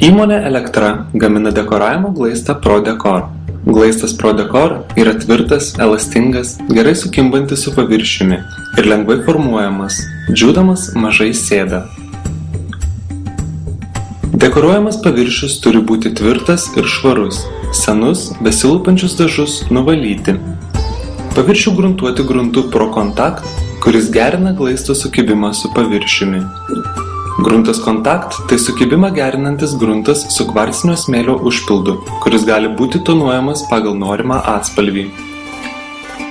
Įmonė Elektra gamina dekoravimo glaistą ProDecor. Glaistas ProDecor yra tvirtas, elastingas, gerai sukimbantis su paviršiumi ir lengvai formuojamas, džiūdamas mažai sėda. Dekoruojamas paviršius turi būti tvirtas ir švarus, senus, besilūpančius dažus nuvalyti. Paviršių gruntuoti gruntu ProContact, kuris gerina glaisto sukibimą su paviršiumi. Gruntas Contact tai sukibimą gerinantis gruntas su kvarcinio smėlio užpildu, kuris gali būti tonuojamas pagal norimą atspalvį.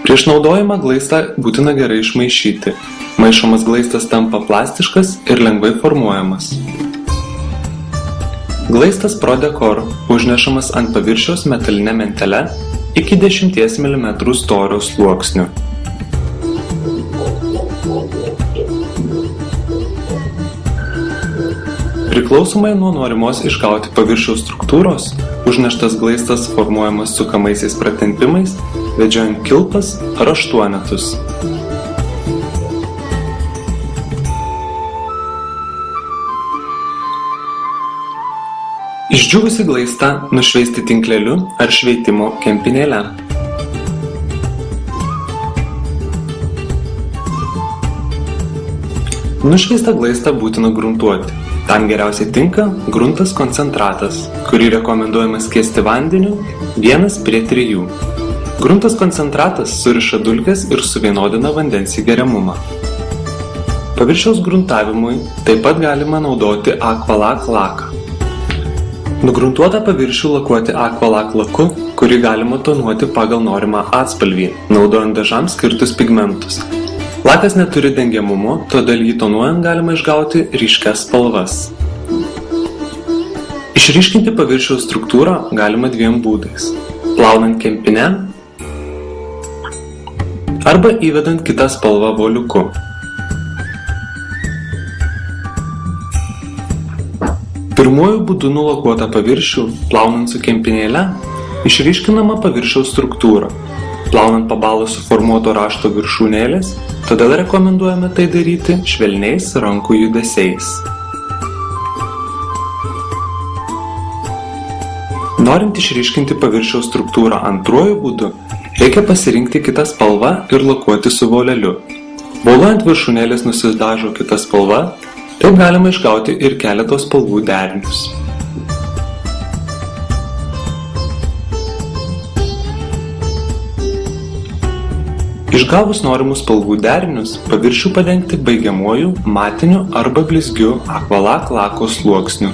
Prieš naudojimą glaistą būtina gerai išmaišyti. Maišomas glaistas tampa plastiškas ir lengvai formuojamas. Glaistas ProDecor užnešamas ant paviršiaus metaline mentele iki 10 mm storio sluoksniu. Priklausomai nuo norimos išgauti paviršiaus struktūros, užneštas glaistas formuojamas sukamaisiais pratempimais, vedžiojant kilpas ar aštuonetus. Išdžiūvusi glaistą nušveisti tinkleliu ar šveitimo kempinėle. Nušveistą glaistą būtina gruntuoti. Tam geriausiai tinka gruntas koncentratas, kurį rekomenduojama skiesti vandeniu 1:3. Gruntas koncentratas suriša dulkes ir suvienodina vandens įgeriamumą. Paviršiaus gruntavimui taip pat galima naudoti Aqualac laką. Nugruntuotą paviršių lakuoti Aqualac laku, kurį galima tonuoti pagal norimą atspalvį, naudojant dažams skirtus pigmentus. Lakas neturi dengiamumo, todėl jį tonuojant galima išgauti ryškias spalvas. Išryškinti paviršiaus struktūrą galima dviem būdais – plaunant kempine arba įvedant kitą spalvą voliuku. Pirmuoju būdu nulakuotą paviršių, plaunant su kempinėle, išryškinama paviršiaus struktūra. Plaunant pabalus suformuoto rašto viršūnėlės, todėl rekomenduojame tai daryti švelniais rankų judesiais. Norint išryškinti paviršiaus struktūrą antruoju būdu, reikia pasirinkti kitą spalvą ir lakuoti su voleliu. Voluojant viršūnėlės nusidažo kita spalva, taip galima išgauti ir keletos spalvų derinius. Išgavus norimus spalvų derinius, paviršių padengti baigiamuoju, matiniu arba blizgiu Aqualac lako sluoksniu.